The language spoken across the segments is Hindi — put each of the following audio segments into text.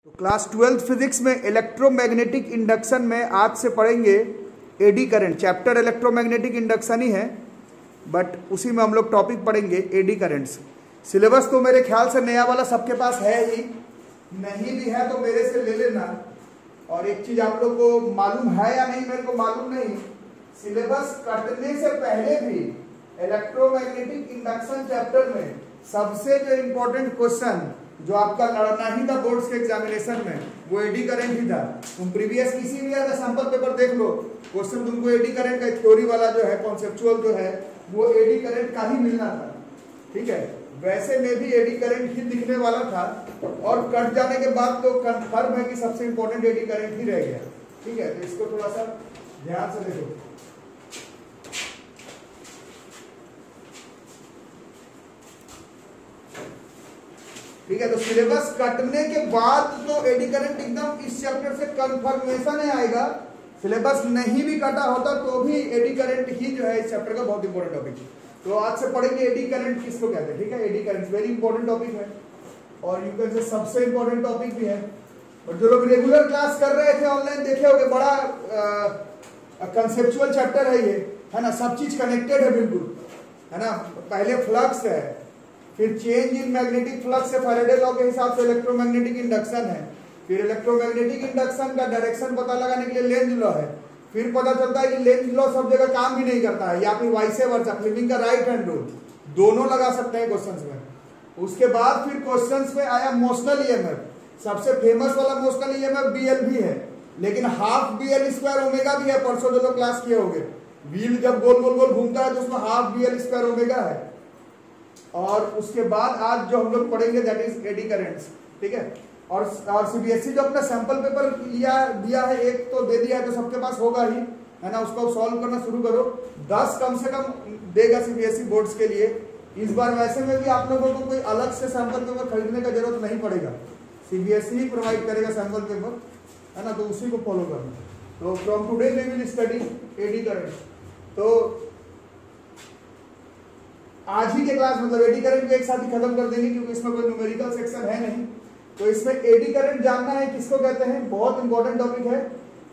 तो क्लास 12th फिजिक्स में इलेक्ट्रोमैग्नेटिक इंडक्शन में आज से पढ़ेंगे eddy current. Chapter electromagnetic induction ही है, बट उसी में हम लोग टॉपिक पढ़ेंगे एडी करंट्स। सिलेबस तो मेरे ख्याल से नया वाला सबके पास है ही, नहीं भी है तो मेरे से ले लेना। और एक चीज आप लोग को मालूम है या नहीं मेरे को मालूम नहीं, सिलेबस कटने से पहले भी इलेक्ट्रोमैग्नेटिक इंडक्शन चैप्टर में सबसे जो इम्पोर्टेंट क्वेश्चन जो आपका लड़ना ही था बोर्ड्स के एग्जामिनेशन में वो एडी करंट ही था। तुम प्रीवियस किसी भी अगर सैंपल पेपर देख लो, क्वेश्चन तुमको एडी करंट का थ्योरी वाला जो है कॉन्सेप्चुअल जो है वो एडी करंट का ही मिलना था। ठीक है, वैसे में भी एडी करंट ही दिखने वाला था और कट जाने के बाद तो कंफर्म है कि सबसे इंपॉर्टेंट एडी करंट ही रह गया। ठीक है, तो इसको थोड़ा सा ध्यान से देखो। ठीक है, तो सिलेबस कटने के बाद तो एडी करंट एकदम इस चैप्टर से कंफर्मेशन आएगा। सिलेबस नहीं भी कटा होता तो भी एडी करंट ही जो है इस चैप्टर का बहुत इंपॉर्टेंट टॉपिक है। तो आज से पढ़ेंगे एडी करंट किसको कहते हैं। ठीक है, eddy current very important topic है और यू कैन से सबसे इंपॉर्टेंट टॉपिक भी है। और जो लोग रेगुलर क्लास कर रहे थे ऑनलाइन देखे होंगे, बड़ा कंसेप्चुअल चैप्टर है ये, है ना। सब चीज कनेक्टेड है बिल्कुल, है ना। पहले फ्लक्स है, फिर चेंज इन मैग्नेटिक फ्लक्स से फैराडे लॉ के हिसाब से इलेक्ट्रोमैग्नेटिक इंडक्शन है, फिर इलेक्ट्रोमैग्नेटिक इंडक्शन का डायरेक्शन पता लगाने के लिए लेंज लॉ है, फिर पता चलता है कि लेंज लॉ सब जगह काम भी नहीं करता है, या फिर वाइस वर्सा फ्लेमिंग का राइट हैंड रूल दोनों लगा सकते हैं क्वेश्चंस में। उसके बाद फिर क्वेश्चंस में आया मोशनल ईएमएफ, सबसे फेमस वाला मोशनल ईएमएफ बीएल भी है, लेकिन हाफ बीएल स्क्वायर ओमेगा भी है। परसों जो लोग क्लास किए होंगे, व्हील जब गोल गोल गोल घूमता है तो उसमें हाफ बीएल स्क्वायर ओमेगा है। और उसके बाद आज जो हम लोग पढ़ेंगे दैट इज एडी करंट्स। ठीक है, और सीबीएसई जो अपना सैंपल पेपर दिया है, एक तो दे दिया है तो सबके पास होगा ही, है ना। उसको सॉल्व करना शुरू करो। 10 कम से कम देगा सीबीएसई बोर्ड्स के लिए इस बार। वैसे में भी आप लोगों को कोई अलग से सैंपल पेपर खरीदने का जरूरत नहीं पड़ेगा, सीबीएसई ही प्रोवाइड करेगा सैंपल पेपर, है ना। तो उसी को फॉलो करना। तो from today we will study eddy currents. तो आज ही के क्लास मतलब एडी करंट को एक साथ ही खत्म कर देंगे, क्योंकि इसमें कोई न्यूमेरिकल सेक्शन है नहीं। तो इसमें एडी करंट जानना है किसको कहते हैं, बहुत इंपॉर्टेंट टॉपिक है।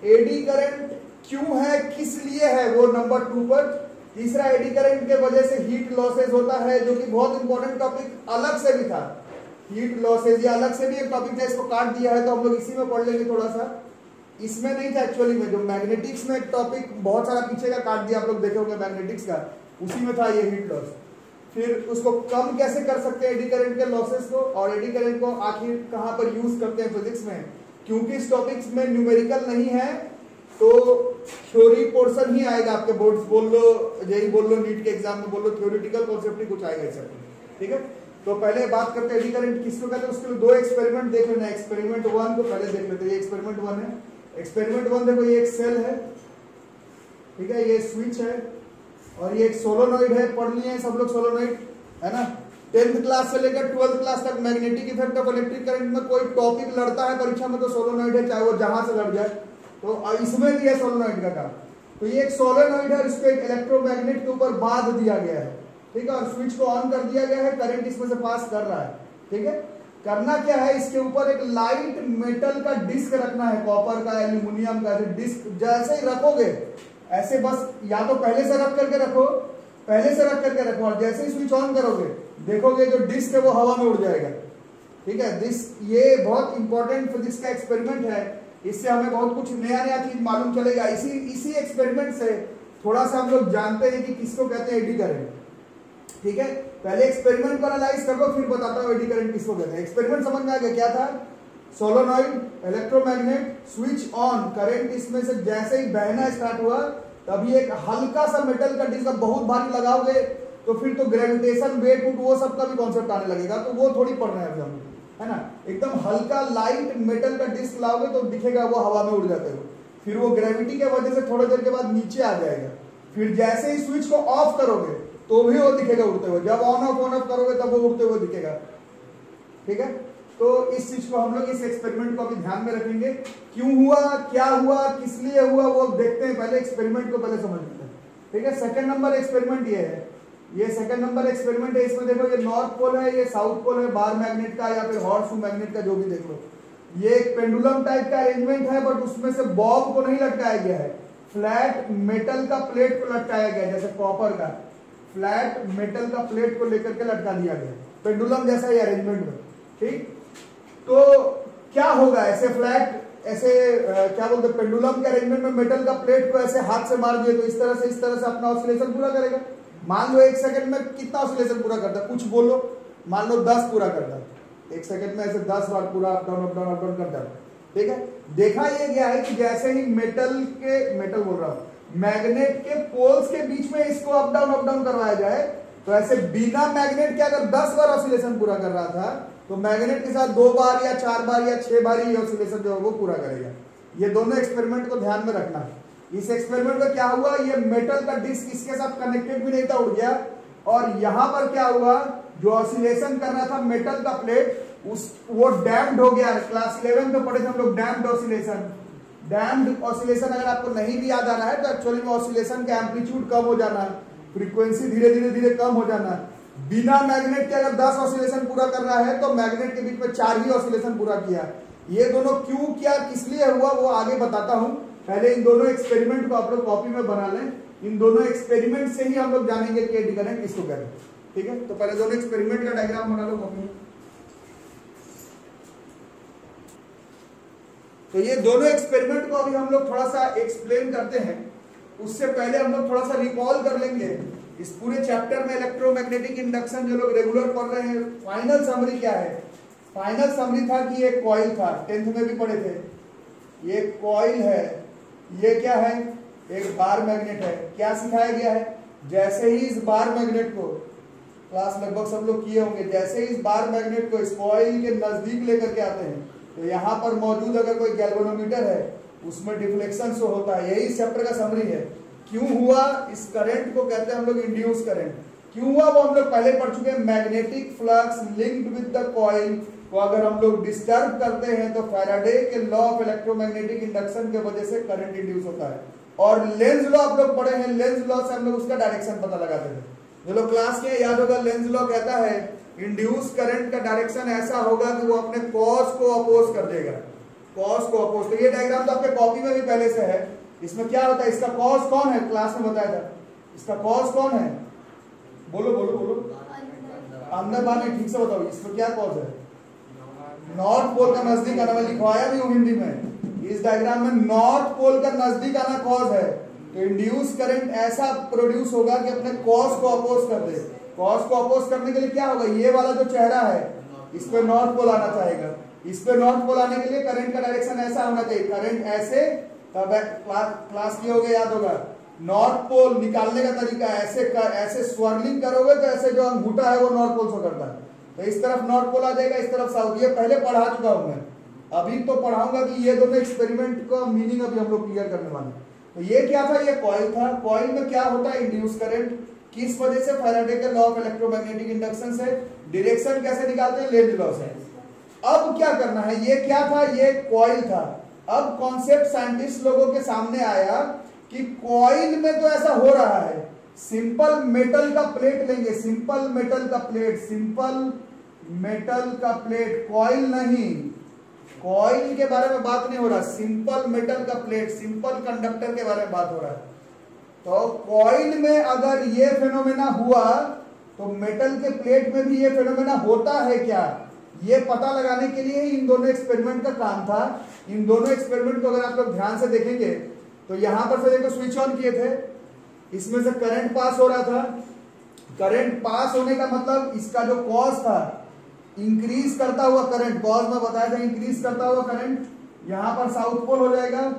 एडी करंट क्यों है, किस लिए है, वो नंबर 2 पर। तीसरा, एडी करंट के वजह से हीट लॉसेज होता है, जो कि बहुत इंपॉर्टेंट टॉपिक अलग से भी था। हीट लॉसेज ये अलग से भी एक टॉपिक था, इसको काट दिया है तो हम लोग इसी में पढ़ लेंगे थोड़ा सा। इसमें नहीं था एक्चुअली में, जो मैग्नेटिक्स में एक टॉपिक बहुत सारा पीछे का काट दिया, आप लोग देखे होंगे मैग्नेटिक्स का, उसी में था ये हीट लॉस। फिर उसको कम कैसे कर सकते हैं एडी करंट के लॉसेस को, और एडी करंट को आखिर कहां पर यूज करते हैं फिजिक्स में। क्योंकि इस टॉपिक्स में न्यूमेरिकल नहीं है तो थ्योरी पोर्शन ही आएगा आपके बोर्ड्स, बोल लो जेई बोल लो, नीट के एग्जाम में बोल लो, थ्योरेटिकल कॉन्सेप्ट ही कुछ आएगा इस चैप्टर। ठीक है, तो पहले बात करते हैं एडी करंट किसको कहते हैं। उसके लिए 2 एक्सपेरिमेंट देख लेना। एक्सपेरिमेंट 1 को पहले देख लेते हैं। ये एक्सपेरिमेंट 1 है। एक्सपेरिमेंट 1 देखो, ये एक सेल है, ठीक है, ये स्विच है और ये एक सोलोनॉइड है। पढ़ लिए हैं सब लोग सोलोनॉइड, है ना। 10th क्लास से लेकर 12th क्लास तक magnetic effect of electric current में कोई टॉपिक लड़ता है परीक्षा में तो सोलोनॉइड है, चाहे वो जहां से लड़ जाए। तो इसमें भी है सोलोनॉइड का काम। तो ये एक सोलोनॉइड है, इसको एक इलेक्ट्रोमैग्नेट के ऊपर बांध दिया गया है। ठीक है, और स्विच को ऑन कर दिया गया है, करंट इसमें से पास कर रहा है। ठीक है, करना क्या है, इसके ऊपर एक लाइट मेटल का डिस्क रखना है, कॉपर का, एल्यूमिनियम का डिस्क। जैसे ही रखोगे ऐसे, बस या तो पहले से रख करके रखो, और जैसे ही स्विच ऑन करोगे देखोगे जो डिस्क है वो हवा में उड़ जाएगा। ठीक है, ये बहुत इंपॉर्टेंट फिजिक्स का एक्सपेरिमेंट है। इससे हमें बहुत कुछ नया चीज मालूम चलेगा। इसी एक्सपेरिमेंट से थोड़ा सा हम लोग जानते हैं कि किसको कहते हैं एडी करंट। ठीक है, पहले एक्सपेरिमेंट को एनालाइज कर लो, फिर बताता हूं एडी करंट किसको कहते हैं। एक्सपेरिमेंट समझ में आ गया क्या था। Solenoid, electromagnet, switch on, current इसमें से जैसे ही बहना स्टार्ट हुआ तभी एक हल्का सा मेटल का डिस्क, बहुत भारी लगाओगे तो फिर तो ग्रेविटेशन, वेट वो सब का भी कॉन्सेप्ट आने लगेगा, तो वो थोड़ी पढ़ रहे हैं हम, है ना। एकदम हल्का लाइट मेटल का डिस्क लाओगे तो दिखेगा वो हवा में उड़ जाते हो, फिर वो ग्रेविटी के वजह से थोड़ी देर के बाद नीचे आ जाएगा। फिर जैसे ही स्विच को ऑफ करोगे तो भी वो दिखेगा उड़ते हुए, जब ऑन ऑफ करोगे तब वो उड़ते हुए दिखेगा। ठीक है, तो इस चीज को हम लोग इस एक्सपेरिमेंट को अभी ध्यान में रखेंगे। क्यों हुआ, क्या हुआ, किस लिए हुआ, वो देखते हैं। पहले एक्सपेरिमेंट को पहले समझ लेते हैं। ठीक है, सेकंड नंबर एक्सपेरिमेंट ये है, ये सेकंड नंबर एक्सपेरिमेंट है। इसमें देखो, ये नॉर्थ पोल है, ये साउथ पोल है, बार मैग्नेट का या फिर हॉर्स मैग्नेट का, जो भी देख लो। ये एक पेंडुलम टाइप का अरेंजमेंट है, बट उसमें से बॉब को नहीं लटकाया गया है, फ्लैट मेटल का प्लेट को लटकाया गया, जैसे कॉपर का फ्लैट मेटल का प्लेट को लेकर के लटका दिया गया, पेंडुलम जैसा ही अरेंजमेंट में। ठीक, तो क्या होगा ऐसे फ्लैट, ऐसे क्या बोलते हैं, पेंडुलम के अरेंजमेंट में मेटल का प्लेट को ऐसे हाथ से मार दिए तो इस तरह से अपना ऑसिलेशन पूरा करेगा। मान लो 1 सेकंड में कितना ऑसिलेशन पूरा करता है, कुछ बोलो, मान लो 10 पूरा करता है, 1 सेकंड में ऐसे 10 बार पूरा अप डाउन करता है। ठीक है, देखा ये गया है कि जैसे ही मेटल बोल रहा हूं, मैग्नेट के पोल्स के बीच में इसको अप डाउन करवाया जाए, तो ऐसे बिना मैग्नेट के अगर 10 बार ऑसिलेशन पूरा कर रहा था, तो मैग्नेट के साथ 2 बार या 4 बार या 6 बार ही ऑसिलेशन जो है वो पूरा करेगा। ये दोनों एक्सपेरिमेंट को ध्यान में रखना है। इस एक्सपेरिमेंट में क्या हुआ, ये मेटल का डिस्क इसके साथ कनेक्टेड भी नहीं था, उड़ गया, और यहां पर क्या हुआ, जो ऑसिलेशन कर रहा था मेटल का प्लेट, वो डैम्ड हो गया। क्लास 11 में पढ़े थे हम लोग डैम्ड ऑसिलेशन अगर आपको नहीं भी याद आ रहा है तो एक्चुअली में ऑसिलेशन का एम्पलीट्यूड कम हो जाना है, फ्रीक्वेंसी धीरे कम हो जाना है। बिना मैग्नेट के अगर 10 ऑसिलेशन पूरा कर रहा है तो मैग्नेट के बीच में 4 ही ऑसिलेशन पूरा किया। ये दोनों क्यों किया, किस लिए हुआ, वो आगे बताता हूं। पहले इन दोनों एक्सपेरिमेंट को आप लोग कॉपी में बना लें। इन दोनों एक्सपेरिमेंट से ही हम लोग जानेंगे कि एडी करंट किसको कहते हैं। ठीक है, तो पहले दोनों एक्सपेरिमेंट का डायग्राम बना लो कॉपी में। तो ये दोनों एक्सपेरिमेंट को अभी हम लोग थोड़ा सा एक्सप्लेन करते हैं। उससे पहले हम लोग थोड़ा सा रिकॉल कर लेंगे इस पूरे चैप्टर में इलेक्ट्रोमैग्नेटिक इंडक्शन जो लोग रेगुलर पढ़ रहे हैं। फाइनल समरी क्या है, फाइनल समरी था कि एक कॉइल था, 10th में भी पढ़े थे। ये कॉइल है, ये क्या है, एक बार मैग्नेट है। क्या सिखाया गया है, जैसे ही इस बार मैग्नेट को, क्लास लगभग सब लोग किए होंगे, जैसे ही इस बार मैग्नेट को इस कॉइल के नजदीक लेकर के आते हैं तो यहाँ पर मौजूद अगर कोई गैल्वेनोमीटर है उसमें डिफ्लेक्शन शो होता है। यही इस चैप्टर का समरी है। क्यों हुआ, इस करंट को कहते हैं हम लोग इंड्यूस करंट। क्यों हुआ वो हम लोग पहले पढ़ चुके हैं। Magnetic flux linked with the coil को अगर हम लोग डिस्टर्ब करते हैं तो फैराडे के लॉ ऑफ इलेक्ट्रोमैग्नेटिक इंडक्शन के वजह से करंट इंड्यूस होता है। और लेंज लॉ आप लोग पढ़े हैं, लेंज लॉ से हम लोग उसका डायरेक्शन पता लगाते थे। जो लोग क्लास के याद होगा, लेंज लॉ कहता है इंड्यूस करंट का डायरेक्शन ऐसा होगा कि वो अपने कॉस को अपोज कर देगा, कॉस को अपोज। तो ये डायग्राम तो आपके कॉपी में भी पहले से है। इसमें क्या होता है, इसका कॉस कौन है, क्लास में बताया था। इसका कॉस कौन है, बोलो बोलो बोलो, अंदर बाहर नहीं, ठीक से बताओ। इसमें क्या कॉस है, नॉर्थ पोल का नजदीक आना। मैं लिखवाया भी हूं हिंदी में। इस डायग्राम में नॉर्थ पोल का नजदीक आना कॉस है। तो इंड्यूस करंट ऐसा प्रोड्यूस होगा कि अपने कॉस को अपोज कर दे। कॉस को अपोज करने के लिए क्या होगा, ये वाला जो चेहरा है इस पे नॉर्थ पोल आना चाहेगा। इस पे नॉर्थ पोल आने के लिए करंट का डायरेक्शन ऐसा होना चाहिए, करंट ऐसे। तब क्लास किए होगे, याद होगा। नॉर्थ पोल निकालने का तरीका ऐसे स्वर्लिंग करोगे तो ऐसे जो अंगूठा है वो नॉर्थ पोल से करता है। तो इस तरफ नॉर्थ पोल आ जाएगा, इस तरफ साउथ। ये पहले पढ़ा चुका हूं मैं, अभी तो पढ़ाऊंगा कि ये दोनों एक्सपेरिमेंट का मीनिंग अभी हम लोग क्लियर करने वाले। तो ये क्या था, ये कॉइल था। कॉइल में क्या होता है, इंड्यूस करंट। किस वजह से, फैराडे के लॉ ऑफ इलेक्ट्रोमैग्नेटिक इंडक्शन से। डायरेक्शन कैसे निकालते हैं, लेंज लॉ से। अब क्या करना है, ये क्या था, ये कॉइल था। अब कॉन्सेप्ट साइंटिस्ट लोगों के सामने आया कि कॉइल में तो ऐसा हो रहा है, सिंपल मेटल का प्लेट लेंगे, सिंपल मेटल का प्लेट, सिंपल मेटल का प्लेट, कॉइल नहीं, कॉइल के बारे में बात नहीं हो रहा, सिंपल मेटल का प्लेट, सिंपल कंडक्टर के बारे में बात हो रहा है। तो कॉइल में अगर ये फेनोमेना हुआ तो मेटल के प्लेट में भी ये फेनोमेना होता है क्या, ये पता लगाने के लिए इन दोनों एक्सपेरिमेंट का काम था। इन दोनों एक्सपेरिमेंट को अगर आप लोग ध्यान से देखेंगे तो यहां पर से देखो स्विच ऑन किए थे, इसमें से करंट पास हो रहा था। करंट पास होने का मतलब इसका जो कॉस था, इंक्रीज करता हुआ करंट, कॉस में बताया था इंक्रीज करता हुआ करंट, यहां पर साउथ पोल हो जाएगा,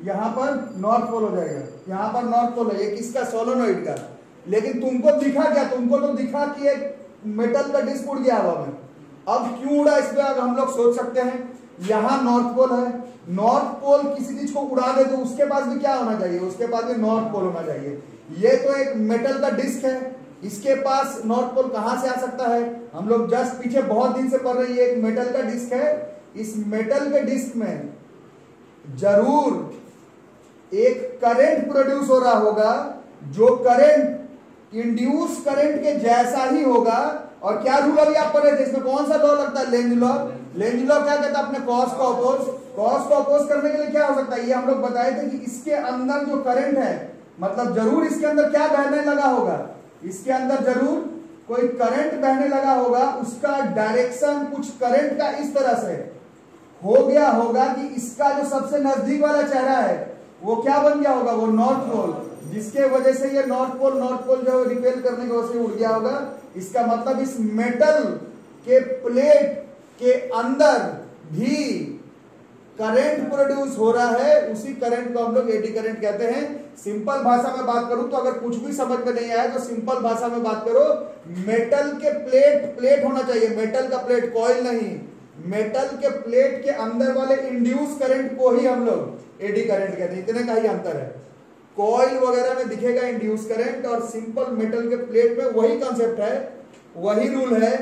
यहां पर नॉर्थ पोल हो जाएगा। यहां पर नॉर्थ पोल है, ये किसका, सोलोनॉइड का। लेकिन तुमको दिखा क्या, तुमको तो दिखा कि एक मेटल का डिस्क उड़ गया हवा में। अब क्यों उड़ा, इस पे हम लोग सोच सकते हैं। यहां नॉर्थ पोल है, नॉर्थ पोल किसी चीज को उड़ा दे तो उसके पास भी क्या होना चाहिए, उसके पास भी नॉर्थ पोल होना चाहिए। ये तो एक मेटल का डिस्क है, इसके पास नॉर्थ पोल कहां से आ सकता है। हम लोग जस्ट पीछे बहुत दिन से पढ़ रहे हैं, एक मेटल का डिस्क है। इस मेटल के डिस्क में जरूर एक करंट प्रोड्यूस हो रहा होगा, जो करंट इंड्यूस करंट के जैसा ही होगा। और क्या रूल अभी आप पढ़ रहे थे, इसमें कौन सा लॉ लगता है, लेंज लॉ। लेंज लॉ क्या कहता है? अपने कॉस को अपोज करने के लिए क्या हो सकता है? ये हम लोग बताए थे कि इसके अंदर जो करंट है, मतलब जरूर इसके अंदर क्या बहने लगा होगा, इसके अंदर जरूर कोई करंट बहने लगा होगा, उसका डायरेक्शन कुछ करंट का इस तरह से हो गया होगा कि इसका जो सबसे नजदीक वाला चेहरा है वो क्या बन गया होगा? वो नॉर्थ पोल, जिसके वजह से ये नॉर्थ पोल जो रिपेल करने की वजह से उड़ गया होगा। इसका मतलब इस मेटल के प्लेट के अंदर भी करंट प्रोड्यूस हो रहा है, उसी करंट को हम लोग एडी करंट कहते हैं। सिंपल भाषा में बात करूं तो अगर कुछ भी समझ में नहीं आया तो सिंपल भाषा में बात करो, मेटल के प्लेट होना चाहिए, मेटल का प्लेट, कॉइल नहीं, मेटल के प्लेट के अंदर वाले इंड्यूस करंट को ही हम लोग एडी करंट कहते हैं। इतने का ही अंतर है। कॉइल वगैरह में दिखेगा इंड्यूस करंट, और सिंपल मेटल के प्लेट में वही कॉन्सेप्ट है, वही रूल है,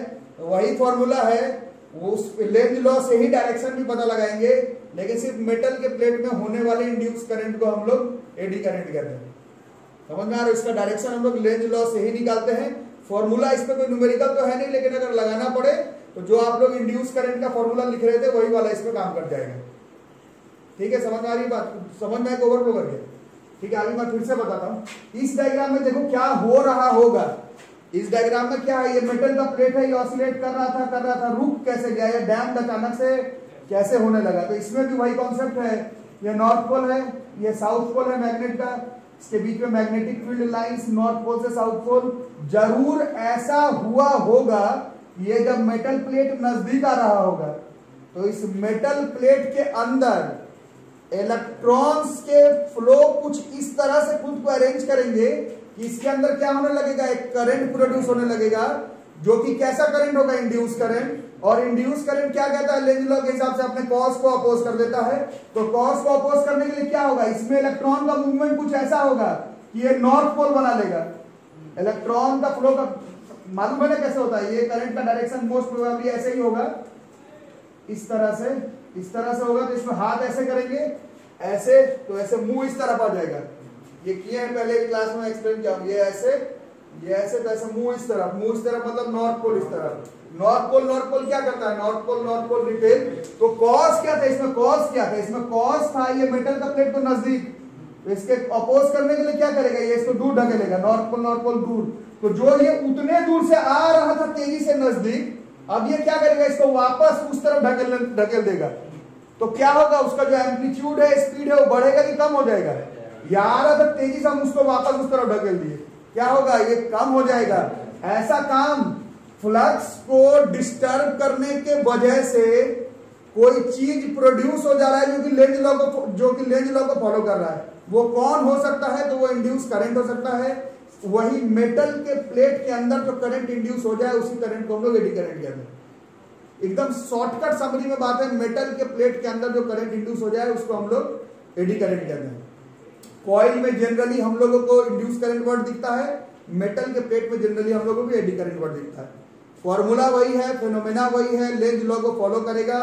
वही फॉर्मूला है, उस लेंज लॉ से ही डायरेक्शन भी पता लगाएंगे, लेकिन सिर्फ मेटल के प्लेट में होने वाले इंड्यूस करंट को हम लोग एडी करंट कहते हैं। समझ में आ रहा है? इसका डायरेक्शन हम लोग लेंज लॉ से ही निकालते हैं। फॉर्मूला इस पे कोई न्यूमेरिकल तो है नहीं, लेकिन अगर लगाना पड़े तो जो आप लोग इंड्यूस करंट का फॉर्मूला लिख रहे थे वही वाला इस पे काम कर जाएगा। ठीक है, समझ में आ रही बात? समझ में आएगा ओवरफ्लो करके? ठीक है, आगे मैं फिर से बताता हूं। इस डायग्राम में देखो क्या हो रहा होगा। इस डायग्राम में क्या है? ये मेटल का प्लेट है, ये ऑसिलेट कर रहा था, रुक कैसे गया? ये डैम्ड अचानक से कैसे होने लगा? तो इसमें भी वही कॉन्सेप्ट है। ये नॉर्थ पोल है, ये साउथ पोल है मैग्नेट का, इसके बीच में magnetic field lines, north pole से साउथ पोल। जरूर ऐसा हुआ होगा, ये जब मेटल प्लेट नजदीक आ रहा होगा तो इस मेटल प्लेट के अंदर इलेक्ट्रॉन्स के फ्लो कुछ इस तरह से खुद को अरेंज करेंगे कि इसके अंदर क्या होने लगेगा? एक करंट प्रोड्यूस होने लगेगा, जो कि कैसा करंट होगा? Induce current. और इंड्यूस करंट क्या कहता है? लेंज लॉ के हिसाब से अपने कॉस को अपोज कर देता है। तो कॉस को अपोज करने के लिए क्या होगा? इसमें इलेक्ट्रॉन का मूवमेंट कुछ ऐसा होगा कि ये नॉर्थ पोल बना लेगा। इलेक्ट्रॉन का फ्लो का मालूम है ना कैसे होता है? ये करंट का डायरेक्शन मोस्ट प्रोबेबली ऐसे ही होगा, इस तरह से होगा। तो इसमें हाथ ऐसे करेंगे, ऐसे, तो ऐसे मुंह इस तरफ आ जाएगा। ये किए हैं पहले क्लास में, एक्सप्लेन किया। ये ऐसे तो ऐसे मुंह इस तरफ मतलब नॉर्थ पोल इस तरफ। नॉर्थ पोल क्या करता है? North pole repel. तो कॉस क्या था इसमें? इसमें कॉस था ये मेटल का प्लेट को नजदीक, तो इसके अपोज करने के लिए क्या करेगा? ये इसको दूर ढकेलेगा, नॉर्थ पोल दूर। तो जो ये उतने दूर से आ रहा था तेजी से नजदीक, अब ये क्या करेगा? इसको वापस उस तरफ ढकेल देगा। तो क्या होगा? उसका जो एम्पलीट्यूड है, स्पीड है, वो बढ़ेगा कि कम हो जाएगा? ये आ रहा था तेजी से, हम उसको वापस उस तरफ ढकेल दिए, क्या होगा? ये कम हो जाएगा। ऐसा काम फ्लक्स को डिस्टर्ब करने के वजह से कोई चीज प्रोड्यूस हो जा रहा है जो कि लेंज लॉ को फॉलो कर रहा है। वो कौन हो सकता है? तो वो इंड्यूस करंट हो सकता है। वही मेटल के प्लेट के अंदर जो करंट इंड्यूस हो जाए उसी करंट को हम लोग एडी करंट कहते हैं। एकदम शॉर्टकट समरी में बात है, मेटल के प्लेट के अंदर जो करंट इंड्यूस हो जाए उसको हम लोग एडी करंट कहते हैं। कॉइल में जनरली हम लोगों को इंड्यूस करंट वर्ड दिखता है, मेटल के प्लेट में जनरली हम लोगों को एडी करंट वर्ड दिखता है। फॉर्मूला वही है, फिनोमेना वही है, लेंज लॉ को फॉलो करेगा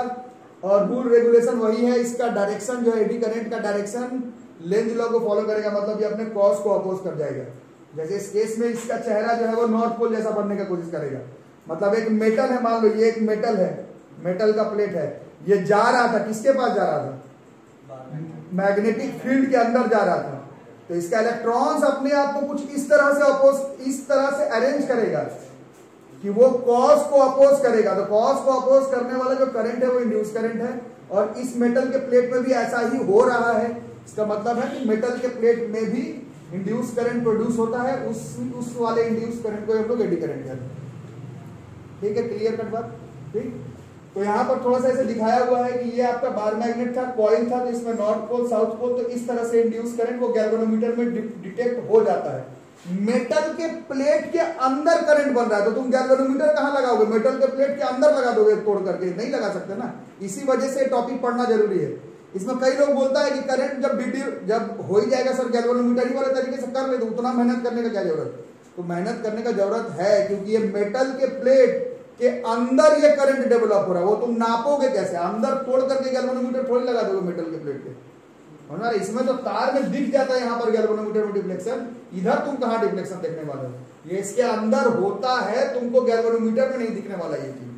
और रूल रेगुलेशन वही है। इसका डायरेक्शन जो है एडी करंट का डायरेक्शन लेंज लॉ को फॉलो करेगा, मतलब ये अपने कॉस को अपोज कर जाएगा। जैसे इस केस में इसका चेहरा जो है वो नॉर्थ पोल जैसा बनने की कोशिश करेगा। मतलब एक मेटल है, मान लो ये एक मेटल है, मेटल का प्लेट है, ये जा रहा था, किसके पास जा रहा था? मैग्नेटिक फील्ड के अंदर जा रहा था। तो इसका इलेक्ट्रॉन्स अपने आप को कुछ इस तरह से अरेंज करेगा कि वो कॉस को अपोज करेगा। तो कॉस को अपोज करने वाला जो करंट है वो इंड्यूस करंट है, और इस मेटल के प्लेट में भी ऐसा ही हो रहा है। इसका मतलब है कि मेटल के प्लेट में भी इंड्यूस करंट प्रोड्यूस होता है, उस वाले इंड्यूस करंट को हम लोग एडी करंट कहते हैं। ठीक है, क्लियर कट बात? ठीक। तो यहाँ पर थोड़ा सा ऐसे दिखाया हुआ है कि ये आपका बार मैग्नेट था, कॉइल था, तो इसमें नॉर्थ पोल साउथ पोल, तो इस तरह से इंड्यूस करंट वो गैल्वेनोमीटर में डिटेक्ट हो जाता है। मेटल के प्लेट के अंदर करंट बन रहा है, तो तुम गैल्वेनोमीटर कहाँ लगाओगे? मेटल के प्लेट के अंदर लगा दोगे तोड़ करके? नहीं लगा सकते ना। इसी वजह से टॉपिक पढ़ना जरूरी है। इसमें कई लोग बोलता है कि करंट जब हो ही जाएगा सर गैल्वेनोमीटर ही वाले तरीके से कर ले, तो उतना मेहनत करने का क्या जरूरत? तो मेहनत करने का जरूरत है, क्योंकि ये मेटल के प्लेट के अंदर ये करंट डेवलप हो रहा है। वो तुम नापोगे कैसे? अंदर तोड़ करके गैल्वेनोमीटर थोड़ी लगा दोगे मेटल के प्लेट के। इसमें तो तार में दिख जाता है यहाँ पर गैल्वेनोमीटर में डिफ्लेक्शन, इधर तुम कहाँ डिफ्लेक्शन देखने वाले हो? ये इसके अंदर होता है, तुमको गैल्वेनोमीटर में नहीं दिखने वाला ये चीज।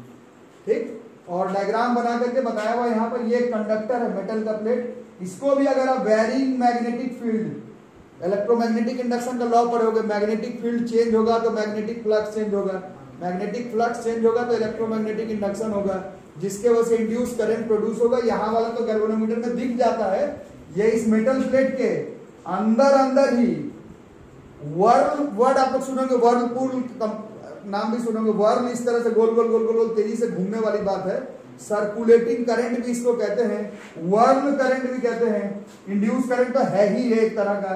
ठीक। और डायग्राम बना करके बताया हुआ यहाँ पर। ये कंडक्टर है मेटल का प्लेट, इसको भी अगर आप varying magnetic field, electromagnetic induction का लॉ पढ़ोगे, मैग्नेटिक फील्ड चेंज होगा तो मैग्नेटिक फ्लक्स चेंज होगा, मैग्नेटिक फ्लक्स चेंज होगा तो इलेक्ट्रोमैग्नेटिक इंडक्शन होगा, जिसके वजह से इंड्यूस करंट प्रोड्यूस होगा। यहाँ वाला तो गैल्वेनोमीटर में दिख जाता है। ये इस मेटल प्लेट के अंदर ही वर्ड आप लोग सुनोगे, वर्लपूल नाम भी सुनोगे। वर्ल इस तरह से गोल गोल गोल गोल गोल तेजी से घूमने वाली बात है। सर्कुलेटिंग करंट भी इसको कहते हैं, वर्ल करंट भी कहते हैं। इंड्यूस करंट तो है ही एक तरह का,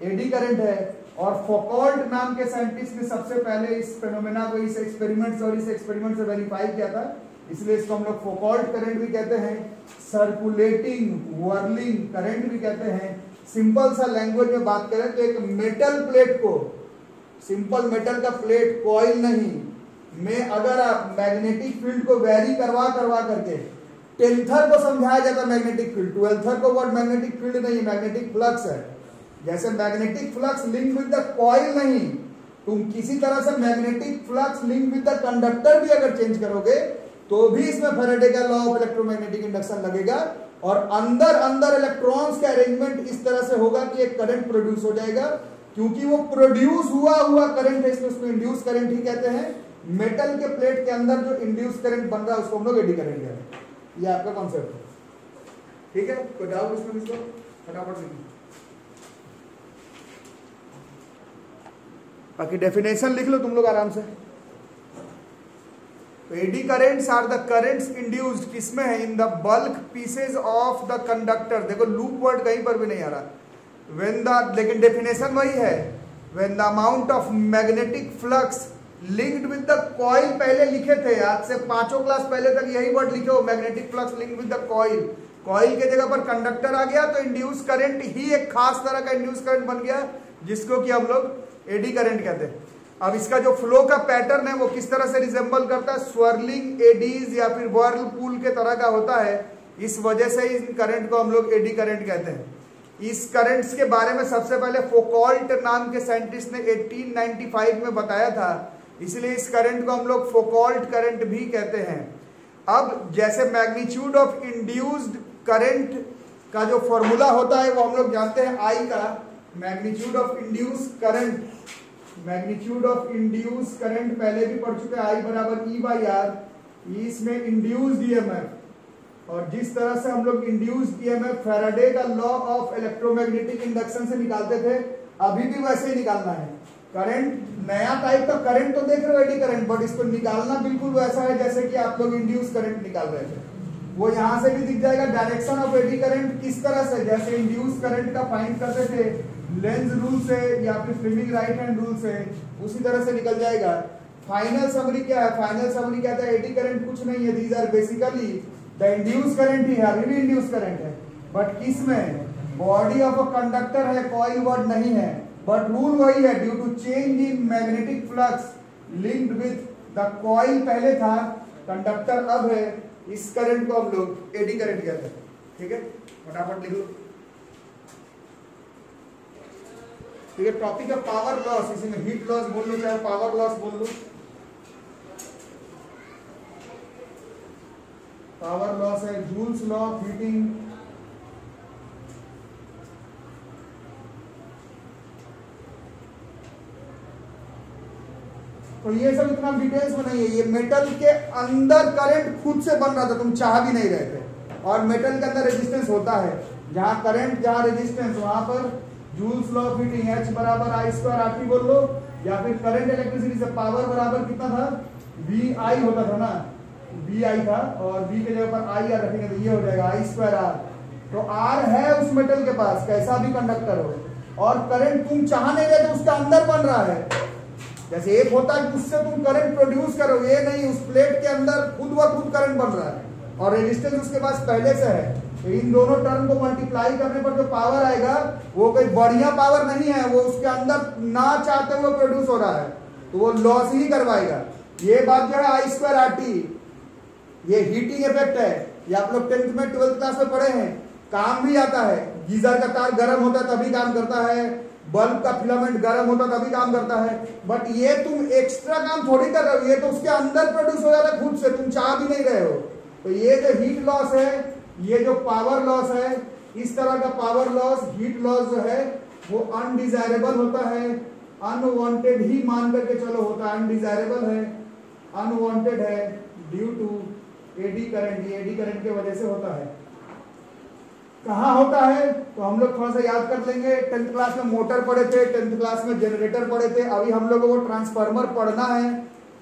एडी करंट है। और फौकॉल्ट नाम के साइंटिस्ट ने सबसे पहले इस फेनोमेना को, इस एक्सपेरिमेंट से वेरीफाई किया था, इसलिए इसको हम लोग फौकॉल्ट करंट भी कहते हैं, सर्कुलेटिंग वर्लिंग करंट भी कहते हैं। सिंपल सा लैंग्वेज में बात करें तो एक मेटल प्लेट को, सिंपल मेटल का प्लेट, कॉइल नहीं, में अगर आप मैग्नेटिक फील्ड को वेरी करवा करके, टेंथर को समझाया जाता है मैग्नेटिक फील्ड, ट्वेल्थर को वर्ड मैग्नेटिक फील्ड नहीं, मैग्नेटिक फ्लक्स है। जैसे magnetic flux link with the coil नहीं, तुम किसी तरह से magnetic flux link with the conductor भी अगर चेंज करोगे तो भी इसमें फैराडे का लॉ ऑफ इलेक्ट्रोमैग्नेटिक इंडक्शन लगेगा। और अंदर इलेक्ट्रॉन्स का अरेंजमेंट इस तरह से होगा कि एक करंट प्रोड्यूस हो जाएगा, क्योंकि वो प्रोड्यूस हुआ करंट है, इसलिए उसको इंड्यूस करंट ही कहते हैं। मेटल के प्लेट के अंदर जो इंड्यूस करंट बन रहा है उसको हम लोग एडी करंट कहते हैं। ये आपका कॉन्सेप्ट है, ठीक है? कोई डाउट इसमें? इसको फटाफट लिखिए। बाकी डेफिनेशन लिख लो तुम लोग आराम से। तो eddy currents are the currents induced, किसमें है? In the bulk pieces of the conductor. देखो लूप वर्ड कहीं पर भी नहीं आ रहा, व्हेन द, लेकिन डेफिनेशन वही है, when the amount of magnetic flux linked with the coil. पहले लिखे थे, आज से 5 क्लास पहले तक यही वर्ड लिखे हो, magnetic flux linked with the coil. Coil के जगह पर कंडक्टर आ गया तो इंड्यूस करंट ही एक खास तरह का इंड्यूस करंट बन गया, जिसको कि हम लोग एडी करंट कहते हैं। अब इसका जो फ्लो का पैटर्न है वो किस तरह से रिजेंबल करता है? स्वर्लिंग एडीज या फिर व्हर्लपूल के तरह का होता है। इस वजह से इस करंट को हम लोग एडी करंट कहते हैं। इस करंट्स के बारे में सबसे पहले फौकॉल्ट नाम के साइंटिस्ट ने 1895 में बताया था, इसलिए इस करंट को हम लोग फौकॉल्ट करंट भी कहते हैं। अब जैसे मैग्नीट्यूड ऑफ इंड्यूस्ड करंट का जो फॉर्मूला होता है वो हम लोग जानते हैं, आई का magnitude of induce current, magnitude of induce current पहले भी पढ़ चुके हैं, आई बराबर ई बाई आर। इसमें इंड्यूस्ड ईएमएफ, और जिस तरह से हम लोग इंड्यूस्ड ईएमएफ फैराडे का लॉ ऑफ इलेक्ट्रोमैग्नेटिक इंडक्शन से निकालते थे, अभी भी वैसे ही निकालना है। करंट नया टाइप का करंट तो देख रहे हो एडी करंट, बट इसको निकालना बिल्कुल वैसा है जैसे कि आप लोग इंड्यूस करंट निकाल रहे थे। वो यहां से भी दिख जाएगा डायरेक्शन ऑफ एडी करंट किस तरह से, जैसे इंड्यूस करंट का फाइंड करते थे लेंज रूल से या फिर फ्लेमिंग राइट हैंड रूल से, उसी तरह से निकल जाएगा। फाइनल समरी क्या है? फाइनल समरी कहता है एडी करंट कुछ नहीं है, these are basically the induce current ही है, अभी भी इंड्यूस करंट है, बट किस में? बॉडी ऑफ अ कंडक्टर है, कॉइल वर्ड नहीं है, बट रूल वही है, due to change in magnetic flux linked with the coil, पहले था कंडक्टर अब है, इस करंट को हम लोग एडी करंट कहते हैं। ठीक है, फटाफट लिख लो। ठीक है, टॉपिक है पावर लॉस, इसी में हीट लॉस बोल लो चाहे पावर लॉस बोल लो। पावर लॉस है जूल्स लॉ ऑफ हीटिंग, तो ये सब इतना डिटेल्स में नहीं है। ये मेटल के अंदर करंट खुद से बन रहा था, तुम चाह भी नहीं रहे थे, और मेटल के अंदर रेजिस्टेंस होता है, जहां करंट जहां रेजिस्टेंस वहां पर joules law of heating H बराबर I स्क्वायर RT बोल लो, या फिर करंट इलेक्ट्रिसिटी से पावर बराबर कितना था? VI होता था ना, VI था, और V के जगह पर I रखेंगे तो ये हो जाएगा I स्क्वायर R। तो R है उस मेटल के पास, कैसा भी कंडक्टर हो, और करंट तुम चाह नहीं रहे तो उसके अंदर बन रहा है। जैसे एक होता है कि उससे तुम करंट प्रोड्यूस करो, ये नहीं, उस प्लेट के अंदर खुद व खुद करंट बन रहा है, और रेजिस्टेंस उसके पास पहले से है। तो इन दोनों टर्म को मल्टीप्लाई करने पर जो पावर आएगा वो कोई बढ़िया पावर नहीं है, वो उसके अंदर ना चाहते हुए प्रोड्यूस हो रहा है, तो वो लॉस ही करवाएगा। ये बात जो है I स्क्वायर RT, ये हीटिंग इफेक्ट है, ये आप लोग 10th में 12th क्लास में पढ़े हैं, काम भी आता है। गीजर का तार गर्म होता है तभी काम करता है, बल्ब का फिलामेंट गर्म होता तभी काम करता है, बट ये तुम एक्स्ट्रा काम थोड़ी कर रहे हो, ये तो उसके अंदर प्रोड्यूस हो जाता है खुद से, तुम चाह भी नहीं रहे हो। तो ये जो हीट लॉस है, ये जो पावर लॉस है, इस तरह का पावर लॉस, हीट लॉस जो है वो अनडिजायरेबल होता है, अनवांटेड ही मान करके चलो होता है, अनडिजायरेबल है, अनवांटेड है ड्यू टू एडी करंट। ये एडी करंट की वजह से होता है। कहाँ होता है तो हम लोग थोड़ा सा याद कर लेंगे। 10th क्लास में मोटर पढ़े थे, 10th क्लास में जनरेटर पढ़े थे। अभी हम लोगों को ट्रांसफार्मर पढ़ना है।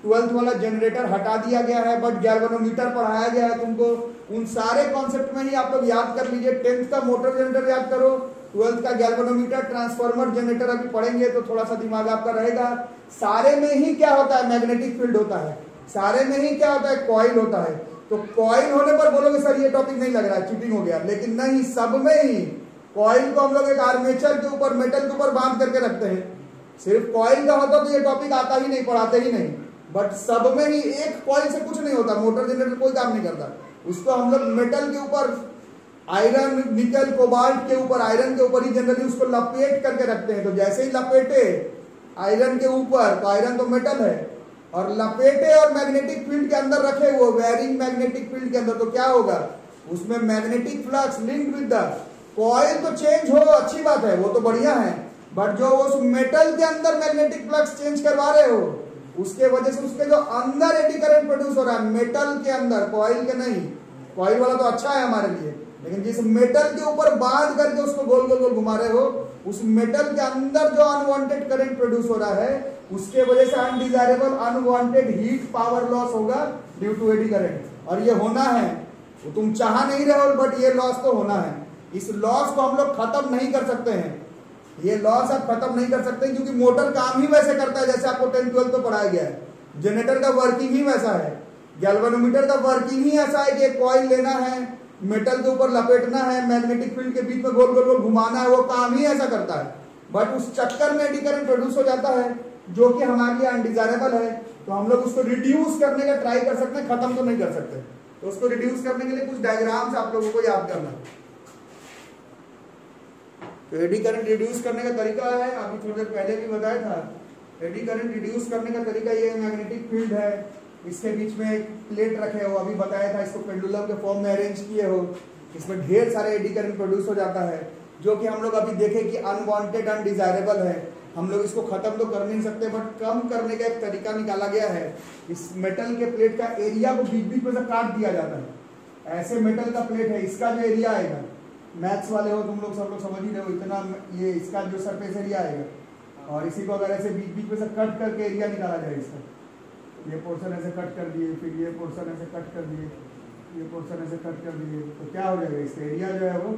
12th वाला जनरेटर हटा दिया गया है, बट गैल्वेनोमीटर पढ़ाया गया है तुमको। उन सारे कॉन्सेप्ट में ही आप लोग याद कर लीजिए। 10th का मोटर जनरेटर याद करो, 12th का गैल्वेनोमीटर, ट्रांसफार्मर, जनरेटर अभी पढ़ेंगे तो थोड़ा सा दिमाग आपका रहेगा। सारे में ही क्या होता है, मैग्नेटिक फील्ड होता है। सारे में ही क्या होता है, कॉइल होता है। तो कॉइल होने पर बोलोगे सर ये टॉपिक नहीं लग रहा है, चीटिंग हो गया, लेकिन नहीं, सब में ही कॉइल को हम लोग एक आर्मेचर के ऊपर, मेटल के ऊपर बांध करके रखते हैं। सिर्फ कॉइल का होता तो ये टॉपिक आता ही नहीं, पढ़ाते ही नहीं। बट सब में ही एक कॉइल से कुछ नहीं होता, मोटर जनरेटर कोई काम नहीं करता। उसको हम लोग मेटल के ऊपर, आयरन, निकल, कोबाल्ट के ऊपर, आयरन के ऊपर ही जनरली उसको लपेट करके रखते हैं। तो जैसे ही लपेटे आयरन के ऊपर, तो आयरन तो मेटल है, और लपेटे और मैग्नेटिक फील्ड के अंदर रखे वो वेरिंग मैग्नेटिक फील्ड के अंदर, तो क्या होगा, उसमें magnetic flux linked with the coil तो चेंज हो, अच्छी बात है, वो तो बढ़िया है। बट जो उस मेटल के अंदर मैग्नेटिक फ्लक्स चेंज करवा रहे हो, उसके वजह से उसके जो अंदर एडी करंट प्रोड्यूस हो रहा है, मेटल के अंदर, कॉइल के नहीं। कॉइल वाला तो अच्छा है हमारे लिए, लेकिन जिस मेटल के ऊपर बांध करके उसको गोल गोल गोल घुमा रहे हो, उस मेटल के अंदर जो अनवांटेड करंट प्रोड्यूस हो रहा है, उसके वजह से undesirable unwanted heat power loss होगा ड्यू टू एडी करंट। और ये होना है, वो तुम चाह नहीं रहे हो, बट ये लॉस तो होना है। इस लॉस को हम लोग खत्म नहीं कर सकते हैं। ये लॉस आप खत्म नहीं कर सकते, क्योंकि मोटर काम ही वैसे करता है जैसे आपको 10th 12th में पढ़ाया गया है। जनरेटर का वर्किंग ही वैसा है, गैल्वेनोमीटर का वर्किंग ही ऐसा है कि एक कॉइल लेना है, मेटल के ऊपर लपेटना है, मैग्नेटिक फील्ड के बीच में गोल गोल गोल घुमाना है, वो काम ही ऐसा करता है। बट उस चक्कर में एडी करंट प्रोड्यूस हो जाता है, जो कि हमारे लिए अनडिजायरेबल है। तो हम लोग उसको रिड्यूस करने का ट्राई कर सकते हैं, खत्म तो नहीं कर सकते। तो उसको रिड्यूस करने के लिए कुछ डायग्राम्स आप लोगों को याद करना। तो एडी करंट रिड्यूस करने का तरीका है, अभी थोड़ी देर पहले भी बताया था। एडी करंट रिड्यूस करने का तरीका ये मैग्नेटिक फील्ड है, इसके बीच में एक प्लेट रखे हो, अभी बताया था, इसको पेंडुलम के फॉर्म में अरेंज किए हो, इसमें ढेर सारे एडी करंट प्रोड्यूस हो जाता है, जो कि हम लोग अभी देखे कि अनवांटेड, अनडिजायरेबल है। हम लोग इसको खत्म तो कर नहीं सकते, बट कम करने का एक तरीका निकाला गया है। इस मेटल के प्लेट का एरिया को बीच बीच में से काट दिया जाता है। ऐसे मेटल का प्लेट है, इसका जो एरिया आएगा, मैथ्स वाले हो तुम लोग, सब लोग समझ ही रहे हो, इतना ये इसका जो सरफेस एरिया आएगा, और इसी को अगर ऐसे बीच बीच में से कट करके एरिया निकाला जाए इसका, ये पोर्शन ऐसे कट कर दिए, फिर ये पोर्शन ऐसे कट कर दिए, ये पोर्शन ऐसे कट कर दिए, तो क्या हो जाएगा, इसका एरिया जो है वो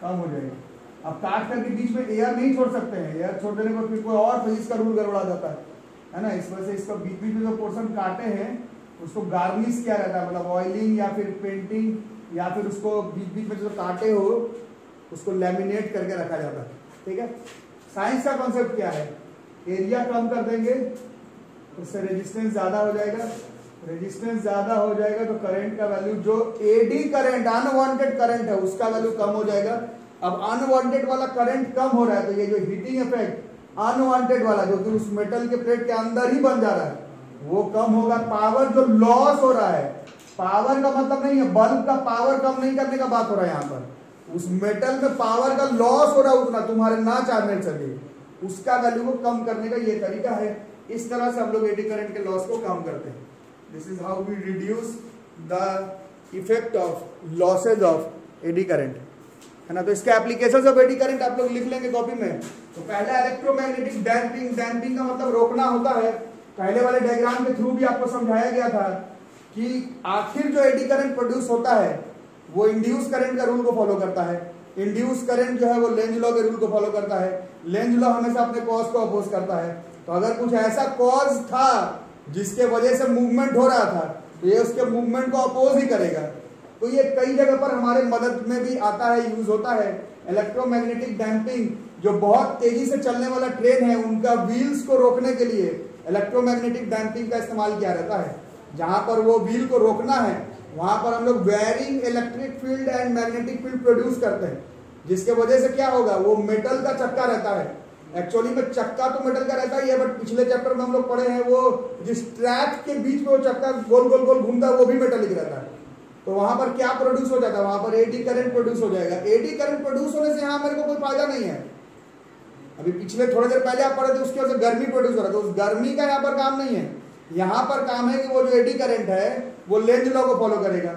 कम हो जाएगा। अब काट करके बीच में एयर नहीं छोड़ सकते हैं, एयर छोड़ देने पर फिर कोई और फिजिक्स का रूल गड़बड़ा जाता है ना। इस वजह से इसका बीच बीच में जो पोर्शन काटे हैं उसको गार्निश किया रहता है, मतलब ऑयलिंग या फिर पेंटिंग, या फिर उसको बीच बीच में जो काटे हो उसको लैमिनेट करके रखा जाता है। ठीक है, साइंस का कॉन्सेप्ट क्या है, एरिया कम कर देंगे, उससे रेजिस्टेंस ज्यादा हो जाएगा, रेजिस्टेंस ज्यादा हो जाएगा तो करंट का वैल्यू, जो एडी करंट, अनवांटेड करंट है, उसका वैल्यू कम हो जाएगा। अब अनवांटेड वाला करंट कम हो रहा है, तो ये जो हीटिंग इफेक्ट अनवांटेड वाला, जो कि उस मेटल के प्लेट के अंदर ही बन जा रहा है, वो कम होगा। पावर जो लॉस हो रहा है, पावर का मतलब नहीं है बल्ब का पावर कम नहीं करने का बात हो रहा है यहाँ पर, उस मेटल में पावर का लॉस हो रहा है उतना, तुम्हारे ना चाहने चलिए, उसका वैल्यू को कम करने का ये तरीका है। इस तरह से हम लोग एडी करंट के लॉस को कम करते हैं। This is how we reduce the effect of losses of eddy current, है ना। तो इसके एप्लीकेशंस ऑफ एडी करंट आप लोग लिख लेंगे कॉपी में। तो पहला इलेक्ट्रोमैग्नेटिक डैम्पिंग, डैम्पिंग का मतलब रोकना होता है। पहले वाले डायग्राम के थ्रू भी आपको समझाया गया था कि आखिर जो एडी करंट प्रोड्यूस होता है वो इंड्यूस करंट का रूल को फॉलो करता है। इंड्यूस करंट जो है वो लेंज लॉ के रूल को फॉलो करता है। लेंज लॉ हमेशा अपने कॉज को अपोज करता है। तो अगर कुछ ऐसा कॉज था जिसके वजह से मूवमेंट हो रहा था, तो ये उसके मूवमेंट को अपोज ही करेगा। तो ये कई जगह पर हमारे मदद में भी आता है, यूज होता है। इलेक्ट्रोमैग्नेटिक डैम्पिंग, जो बहुत तेजी से चलने वाला ट्रेन है, उनका व्हील्स को रोकने के लिए इलेक्ट्रोमैग्नेटिक डैम्पिंग का इस्तेमाल किया रहता है। जहां पर वो व्हील को रोकना है, वहां पर हम लोग varying electric field and magnetic field produce करते हैं, जिसके वजह से क्या होगा, वो मेटल का चक्का रहता है। एक्चुअली में चक्का तो मेटल का रहता ही है, बट पिछले चैप्टर में हम लोग पढ़े हैं वो जिस ट्रैक के बीच में वो चक्का गोल गोल गोल घूमता है वो भी मेटलिक रहता है। तो वहां पर क्या प्रोड्यूस हो जाता है, वहां पर एडी करंट प्रोड्यूस हो जाएगा। एडी करंट प्रोड्यूस होने से यहाँ मेरे को कोई फायदा नहीं है। अभी पिछले थोड़ी देर पहले आप पढ़े थे, उसकी वजह से गर्मी प्रोड्यूस हो रहा था, उस गर्मी का यहाँ पर काम नहीं है। यहाँ पर काम है कि वो जो एडी करंट है वो लेंज लॉ को फॉलो करेगा।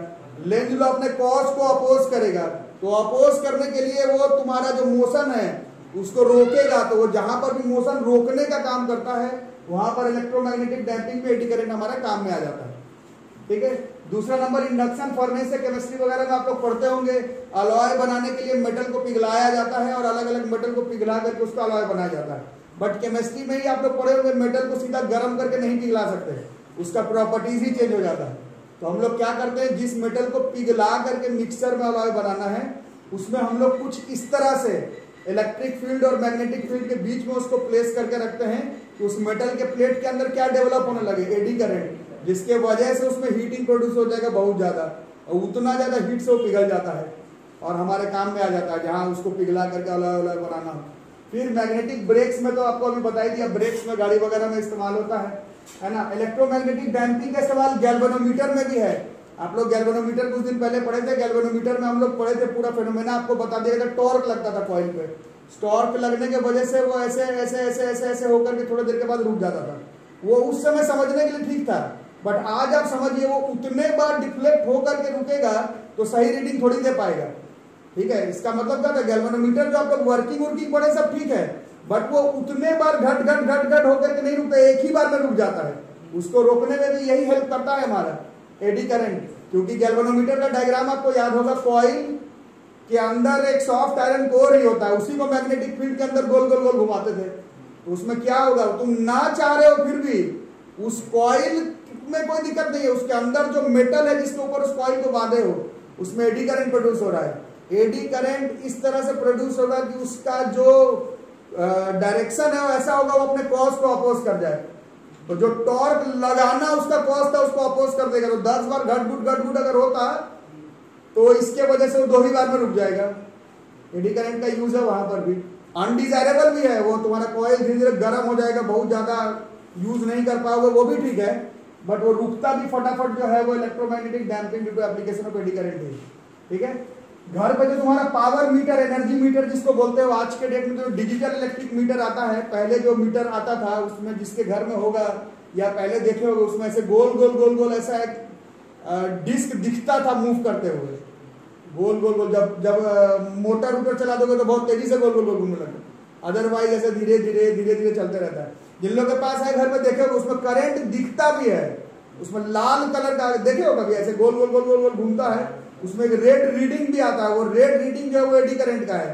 लेंज लॉ अपने कॉज को अपोज करेगा, तो अपोज करने के लिए वो तुम्हारा जो मोशन है उसको रोकेगा। तो वो जहां पर भी मोशन रोकने का काम करता है वहां पर इलेक्ट्रोमैग्नेटिक डैम्पिंग में एडी करंट हमारा काम में आ जाता है। ठीक है। दूसरा नंबर, इंडक्शन फर्नेस से केमिस्ट्री वगैरह में आप लोग पढ़ते होंगे, अलॉय बनाने के लिए मेटल को पिघलाया जाता है और अलग अलग मेटल को पिघला करके उसका अलॉय बनाया जाता है। बट केमिस्ट्री में ही आप लोग पढ़े होंगे, मेटल को सीधा गर्म करके नहीं पिघला सकते, उसका प्रॉपर्टीज ही चेंज हो जाता है। तो हम लोग क्या करते हैं, जिस मेटल को पिघला करके मिक्सचर में अलॉय बनाना है उसमें हम लोग कुछ इस तरह से इलेक्ट्रिक फील्ड और मैग्नेटिक फील्ड के बीच में उसको प्लेस करके रखते हैं कि उस मेटल के प्लेट के अंदर क्या डेवलप होने लगे, एडी करंट, जिसके वजह से उसमें हीटिंग प्रोड्यूस हो जाएगा बहुत ज्यादा, और उतना ज्यादा हीट से वो पिघल जाता है और हमारे काम में आ जाता है जहां उसको पिघला करके अलॉय अलॉय बनाना हो। फिर मैग्नेटिक ब्रेक्स में तो आपको अभी बताई दिया, ब्रेक्स में गाड़ी वगैरह में इस्तेमाल होता है ना। इलेक्ट्रोमैग्नेटिक डैम्पिंग का इस्तेमाल गैल्वेनोमीटर में भी है। आप लोग गैल्वेनोमीटर कुछ दिन पहले पढ़े थे, गैल्वेनोमीटर में हम लोग पढ़े थे, पूरा फेनोमेना आपको बता दिया था। टॉर्क लगता था कॉइल पे, टॉर्क लगने के वजह से वो ऐसे ऐसे ऐसे ऐसे ऐसे होकर के थोड़ी देर के बाद रुक जाता था। वो उस समय समझने के लिए ठीक था, बट आज आप समझिए वो उतने बार डिफ्लेक्ट होकर के रुकेगा तो सही रीडिंग थोड़ी दे पाएगा। ठीक है। इसका मतलब क्या था, गैल्वेनोमीटर जो आप लोग वर्किंग पढ़े सब ठीक है, बट वो उतने बार घट घट घट घट होकर के नहीं रुकता, एक ही बार में रुक जाता है। उसको रोकने में भी यही हेल्प करता है हमारा एडी करंट। क्योंकि गैल्वेनोमीटर का डायग्राम आपको याद होगा, कॉइल के अंदर एक सॉफ्ट आयरन कोर ही होता है, उसी को मैग्नेटिक फील्ड के अंदर गोल गोल गोल घुमाते थे। तो उसमें क्या होगा, तुम ना चाह रहे हो फिर भी उस कॉइल में कोई दिक्कत नहीं है, उसके अंदर जो मेटल है जिसके ऊपर उस कॉइल को बांधे हो उसमें एडी करंट प्रोड्यूस हो रहा है। एडी करंट इस तरह से प्रोड्यूस होगा कि उसका जो डायरेक्शन है वो ऐसा होगा, वो अपने कॉज को अपोज कर जाए। तो जो टॉर्क लगाना उसका कॉज था उसको अपोज कर देगा। तो 10 बार घट घुट अगर होता तो इसके वजह से वो 2 ही बार में रुक जाएगा। एडी करंट का यूज है वहां पर भी, अनडिजायरेबल भी है। वो तुम्हारा कॉइल धीरे धीरे गर्म हो जाएगा, बहुत ज्यादा यूज नहीं कर पाओगे, वो भी ठीक है, बट वो रुकता भी फटाफट जो है वो electromagnetic damping due to application of eddy current है। ठीक है। घर पे जो तुम्हारा पावर मीटर, एनर्जी मीटर जिसको बोलते हो, आज के डेट में जो डिजिटल इलेक्ट्रिक मीटर आता है, पहले जो मीटर आता था उसमें जिसके घर में होगा या पहले देखे होगे, उसमें ऐसे गोल गोल गोल गोल ऐसा एक डिस्क दिखता था मूव करते हुए, गोल गोल गोल। जब मोटर ऊपर चला दोगे तो बहुत तेजी से गोल गोल गोल घूमने लगता, अदरवाइज ऐसे धीरे धीरे धीरे धीरे चलते रहता है। जिन लोगों के पास है घर में देखे होगे, उसमें करंट दिखता भी है, उसमें लाल कलर का देखे हो कभी, ऐसे गोल गोल गोल गोल गोल घूमता है, उसमें एक रेड रीडिंग भी आता है। वो रेड रीडिंग जो है वो एडी करंट का है,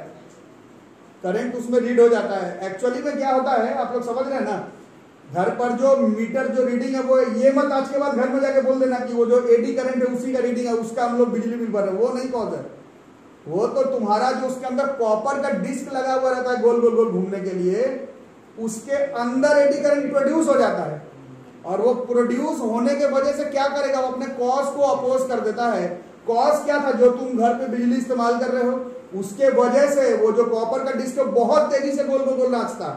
करंट उसमें रीड हो जाता है। एक्चुअली में क्या होता है आप लोग समझ रहे हैं ना, घर पर जो मीटर जो रीडिंग है वो, ये मत आज के बाद घर में जाके बोल देना कि वो जो एडी करंट है उसी का रीडिंग है, उसका हम लोग बिजली बिल भर रहे हैं, वो नहीं कॉज है। वो तो तुम्हारा जो उसके अंदर कॉपर का डिस्क लगा हुआ रहता है गोल गोल गोल घूमने के लिए, उसके अंदर एडी करंट प्रोड्यूस हो जाता है, और वो प्रोड्यूस होने के वजह से क्या करेगा, वो अपने कॉज को अपोज कर देता है। कॉज क्या था, जो तुम घर पे बिजली इस्तेमाल कर रहे हो उसके वजह से वो जो कॉपर का डिस्क बहुत तेजी से गोल गोल गोल नाचता,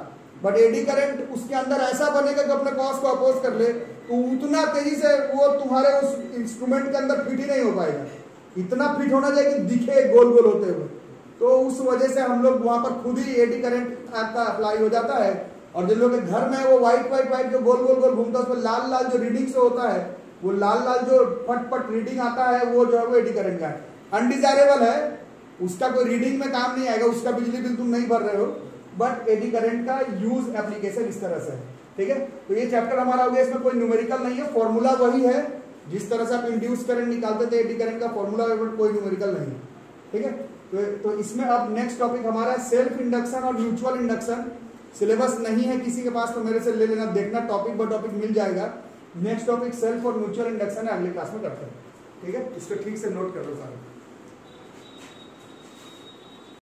बट एडी करंट उसके अंदर ऐसा बनेगा कि अपने कॉज को अपोज कर ले, तो उतना तेजी से वो तुम्हारे उस इंस्ट्रूमेंट के अंदर फिट ही नहीं हो पाएगा। इतना फिट होना चाहिए कि दिखे गोल गोल होते हुए। तो उस वजह से हम लोग वहां पर खुद ही एडी करंट आपका अप्लाई हो जाता है। और जिन लोगों के घर में वो व्हाइट व्हाइट व्हाइट जो गोल गोल गोल घूमता है, उसमें लाल लाल जो रीडिंग से होता है, वो लाल लाल जो फट फट रीडिंग आता है, वो जो है वो एडी करंट का है। अनडिजायरेबल है, उसका कोई रीडिंग में काम नहीं आएगा, उसका बिजली बिल तुम नहीं भर रहे हो, बट एडी करंट का यूज एप्लीकेशन इस तरह से है। ठीक है। तो ये चैप्टर हमारा हो गया, इसमें कोई न्यूमेरिकल नहीं है, फॉर्मूला वही है जिस तरह से आप इंड्यूस करंट निकालते थे, एडी करंट का फॉर्मूला, बट कोई न्यूमेरिकल नहीं है। ठीक है। तो इसमें अब नेक्स्ट टॉपिक हमारा सेल्फ इंडक्शन और म्यूचुअल इंडक्शन। सिलेबस नहीं है किसी के पास तो मेरे से ले लेना, देखना टॉपिक बाय टॉपिक मिल जाएगा। नेक्स्ट टॉपिक सेल्फ और म्यूचुअल इंडक्शन है, अगले क्लास में करते हैं। ठीक है, इसको ठीक से नोट कर लो सारे।